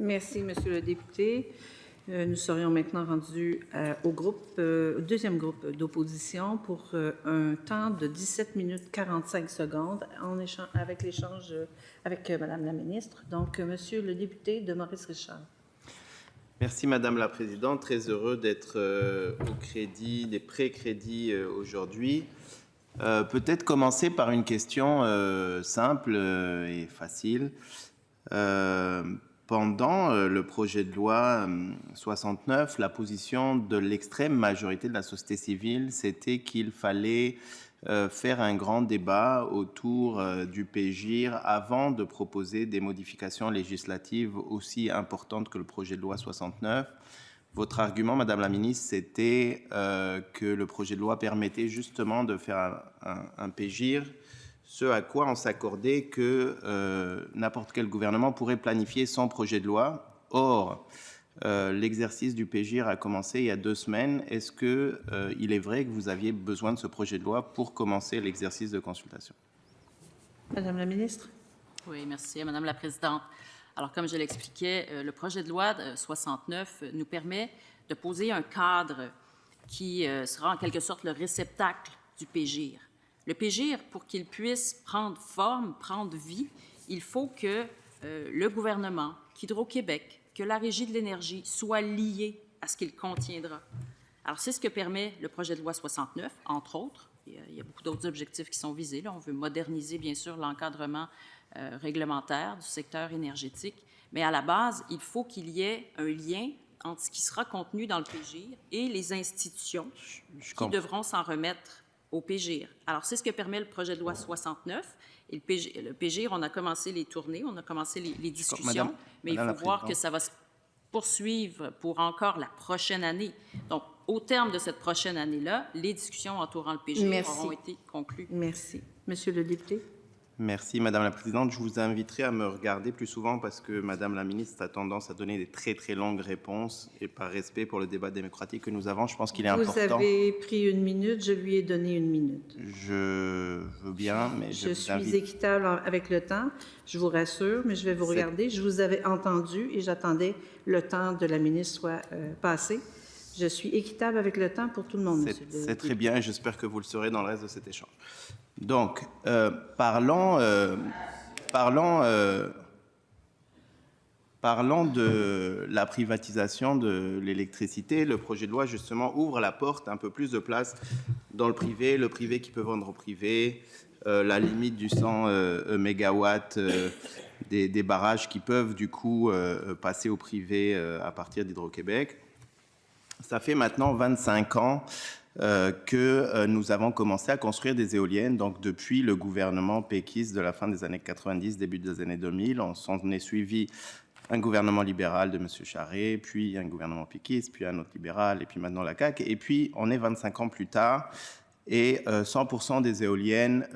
Merci, Monsieur le député. Nous serions maintenant rendus au deuxième groupe d'opposition pour un temps de 17 minutes 45 secondes avec l'échange avec Madame la ministre. Donc, Monsieur le député de Maurice-Richard. Merci Madame la Présidente. Très heureux d'être au crédit, des pré-crédits aujourd'hui. Peut-être commencer par une question simple et facile. Pendant le projet de loi 69, la position de l'extrême majorité de la société civile, c'était qu'il fallait faire un grand débat autour du PGIR avant de proposer des modifications législatives aussi importantes que le projet de loi 69. Votre argument, Madame la Ministre, c'était que le projet de loi permettait justement de faire un PGIR, ce à quoi on s'accordait que n'importe quel gouvernement pourrait planifier son projet de loi. Or, l'exercice du PGIR a commencé il y a 2 semaines. Est-ce qu'il est vrai que vous aviez besoin de ce projet de loi pour commencer l'exercice de consultation? Madame la ministre. Oui, merci, Madame la Présidente. Alors, comme je l'expliquais, le projet de loi 69 nous permet de poser un cadre qui sera en quelque sorte le réceptacle du PGIR. Le PGIR, pour qu'il puisse prendre forme, prendre vie, il faut que le gouvernement, qu'Hydro-Québec, que la Régie de l'énergie soient liés à ce qu'il contiendra. Alors, c'est ce que permet le projet de loi 69, entre autres. Il y a beaucoup d'autres objectifs qui sont visés. Là, on veut moderniser, bien sûr, l'encadrement réglementaire du secteur énergétique. Mais à la base, il faut qu'il y ait un lien entre ce qui sera contenu dans le PGIR et les institutions qui devront s'en remettre au PGIR. Alors, c'est ce que permet le projet de loi 69. Et le PGIR, on a commencé les tournées, on a commencé les discussions, mais il faut voir que ça va se poursuivre pour encore la prochaine année. Donc, au terme de cette prochaine année-là, les discussions entourant le PGIR auront été conclues. Merci. Monsieur le député. Merci, Madame la Présidente. Je vous inviterai à me regarder plus souvent parce que Madame la Ministre a tendance à donner des très, très longues réponses et par respect pour le débat démocratique que nous avons, je pense qu'il est important. Vous avez pris 1 minute, je lui ai donné 1 minute. Je veux bien, mais je vous invite... suis équitable avec le temps, je vous rassure, mais je vais vous regarder. Je vous avais entendu et j'attendais le temps de la ministre soit passé. Je suis équitable avec le temps pour tout le monde, C'est très bien et j'espère que vous le serez dans le reste de cet échange. Donc, parlons de la privatisation de l'électricité. Le projet de loi, justement, ouvre la porte un peu plus de place dans le privé qui peut vendre au privé, la limite du 100 mégawatts des barrages qui peuvent, du coup, passer au privé à partir d'Hydro-Québec. Ça fait maintenant 25 ans que nous avons commencé à construire des éoliennes, donc depuis le gouvernement péquiste de la fin des années 90, début des années 2000. On s'en est suivi un gouvernement libéral de M. Charest, puis un gouvernement péquiste, puis un autre libéral, et puis maintenant la CAQ. Et puis, on est 25 ans plus tard, et 100% des éoliennes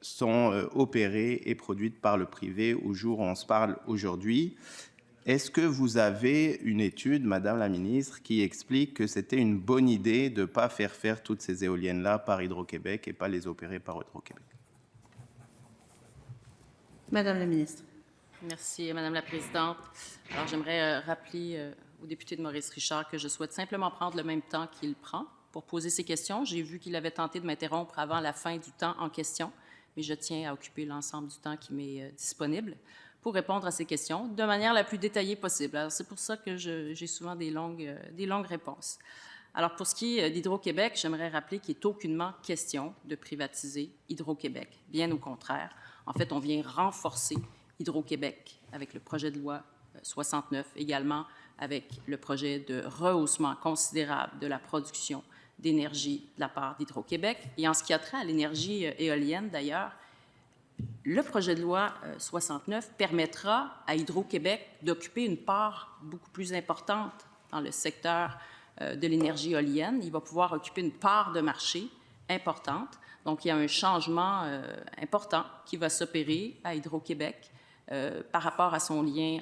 sont opérées et produites par le privé au jour où on se parle aujourd'hui. Est-ce que vous avez une étude, Madame la Ministre, qui explique que c'était une bonne idée de ne pas faire toutes ces éoliennes-là par Hydro-Québec et pas les opérer par Hydro-Québec? Madame la Ministre. Merci, Madame la Présidente. Alors, j'aimerais rappeler au député de Maurice-Richard que je souhaite simplement prendre le même temps qu'il prend pour poser ses questions. J'ai vu qu'il avait tenté de m'interrompre avant la fin du temps en question, mais je tiens à occuper l'ensemble du temps qui m'est disponible pour répondre à ces questions de manière la plus détaillée possible. Alors, c'est pour ça que j'ai souvent des longues réponses. Alors, pour ce qui est d'Hydro-Québec, j'aimerais rappeler qu'il n'est aucunement question de privatiser Hydro-Québec. Bien au contraire. En fait, on vient renforcer Hydro-Québec avec le projet de loi 69, également avec le projet de rehaussement considérable de la production d'énergie de la part d'Hydro-Québec. Et en ce qui a trait à l'énergie éolienne, d'ailleurs, le projet de loi 69 permettra à Hydro-Québec d'occuper une part beaucoup plus importante dans le secteur de l'énergie éolienne. Il va pouvoir occuper une part de marché importante. Donc, il y a un changement important qui va s'opérer à Hydro-Québec par rapport à son lien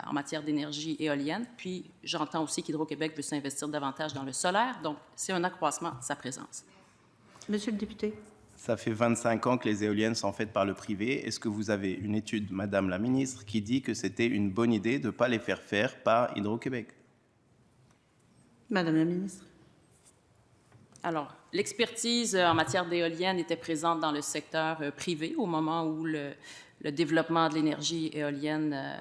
en matière d'énergie éolienne. Puis, j'entends aussi qu'Hydro-Québec veut s'investir davantage dans le solaire. Donc, c'est un accroissement de sa présence. Monsieur le député. Ça fait 25 ans que les éoliennes sont faites par le privé. Est-ce que vous avez une étude, Madame la Ministre, qui dit que c'était une bonne idée de ne pas les faire faire par Hydro-Québec? Madame la ministre. Alors, l'expertise en matière d'éoliennes était présente dans le secteur privé au moment où le développement de l'énergie éolienne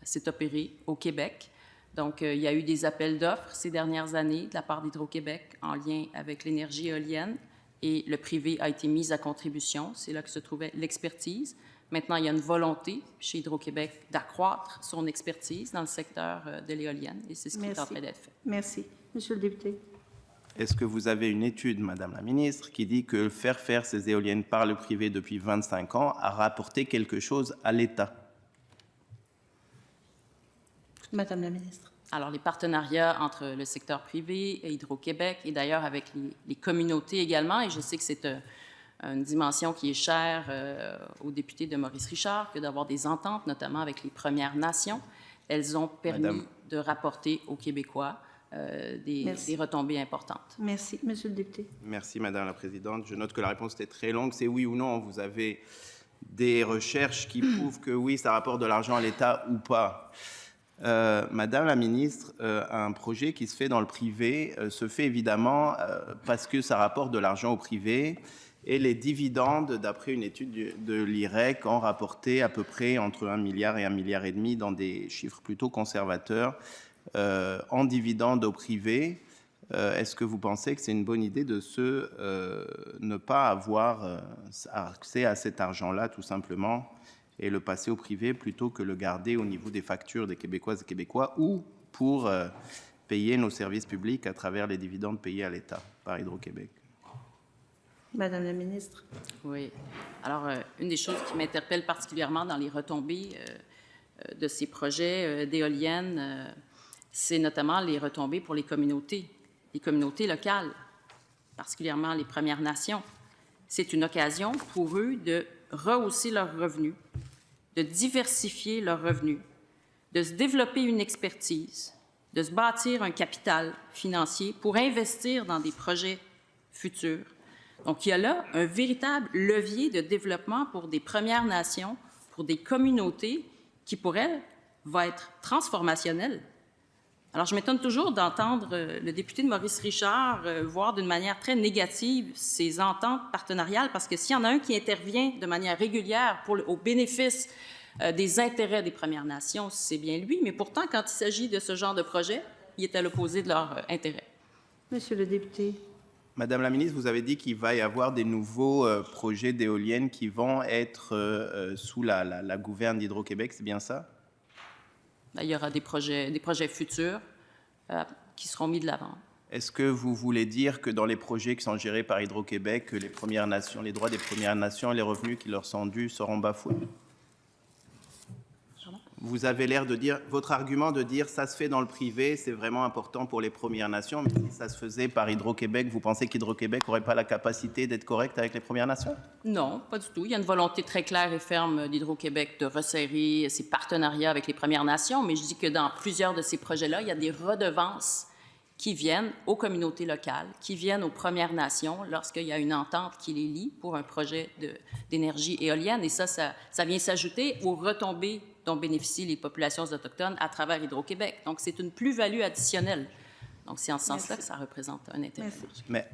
s'est opéré au Québec. Donc, il y a eu des appels d'offres ces dernières années de la part d'Hydro-Québec en lien avec l'énergie éolienne et le privé a été mis à contribution. C'est là que se trouvait l'expertise. Maintenant, il y a une volonté chez Hydro-Québec d'accroître son expertise dans le secteur de l'éolienne et c'est ce qui est en train d'être fait. Merci. Monsieur le député. Est-ce que vous avez une étude, Madame la Ministre, qui dit que faire ces éoliennes par le privé depuis 25 ans a rapporté quelque chose à l'État? Madame la ministre. Alors, les partenariats entre le secteur privé et Hydro-Québec, et d'ailleurs avec les communautés également, et je sais que c'est une dimension qui est chère aux députés de Maurice Richard, que d'avoir des ententes, notamment avec les Premières Nations. Elles ont permis de rapporter aux Québécois des retombées importantes. Merci. Monsieur le député. Merci, Madame la Présidente. Je note que la réponse était très longue. C'est oui ou non. Vous avez des recherches qui prouvent que oui, ça rapporte de l'argent à l'État ou pas. Madame la Ministre, un projet qui se fait dans le privé se fait évidemment parce que ça rapporte de l'argent au privé et les dividendes, d'après une étude de l'IREC, ont rapporté à peu près entre 1 milliard et 1,5 milliard dans des chiffres plutôt conservateurs en dividendes au privé. Est-ce que vous pensez que c'est une bonne idée de ne pas avoir accès à cet argent-là tout simplement et le passer au privé plutôt que le garder au niveau des factures des Québécoises et Québécois ou pour payer nos services publics à travers les dividendes payés à l'État par Hydro-Québec? Madame la ministre. Oui. Alors, une des choses qui m'interpelle particulièrement dans les retombées de ces projets d'éoliennes, c'est notamment les retombées pour les communautés locales, particulièrement les Premières Nations. C'est une occasion pour eux de rehausser leurs revenus, de diversifier leurs revenus, de se développer une expertise, de se bâtir un capital financier pour investir dans des projets futurs. Donc, il y a là un véritable levier de développement pour des Premières Nations, pour des communautés qui, pour elles, va être transformationnel. Alors, je m'étonne toujours d'entendre le député de Maurice Richard voir d'une manière très négative ces ententes partenariales, parce que s'il y en a un qui intervient de manière régulière au bénéfice des intérêts des Premières Nations, c'est bien lui. Mais pourtant, quand il s'agit de ce genre de projet, il est à l'opposé de leurs intérêts. Monsieur le député. Madame la Ministre, vous avez dit qu'il va y avoir des nouveaux projets d'éoliennes qui vont être sous la gouverne d'Hydro-Québec, c'est bien ça? Il y aura des projets futurs qui seront mis de l'avant. Est-ce que vous voulez dire que dans les projets qui sont gérés par Hydro-Québec, les Premières Nations, les droits des Premières Nations et les revenus qui leur sont dus seront bafoués? Vous avez l'air de dire, votre argument de dire ça se fait dans le privé, c'est vraiment important pour les Premières Nations, mais si ça se faisait par Hydro-Québec, vous pensez qu'Hydro-Québec n'aurait pas la capacité d'être correct avec les Premières Nations? Non, pas du tout. Il y a une volonté très claire et ferme d'Hydro-Québec de resserrer ses partenariats avec les Premières Nations, mais je dis que dans plusieurs de ces projets-là, il y a des redevances qui viennent aux communautés locales, qui viennent aux Premières Nations lorsqu'il y a une entente qui les lie pour un projet d'énergie éolienne. Et ça vient s'ajouter aux retombées dont bénéficient les populations autochtones à travers Hydro-Québec. Donc, c'est une plus-value additionnelle. Donc, c'est en ce sens-là que ça représente un intérêt. Merci.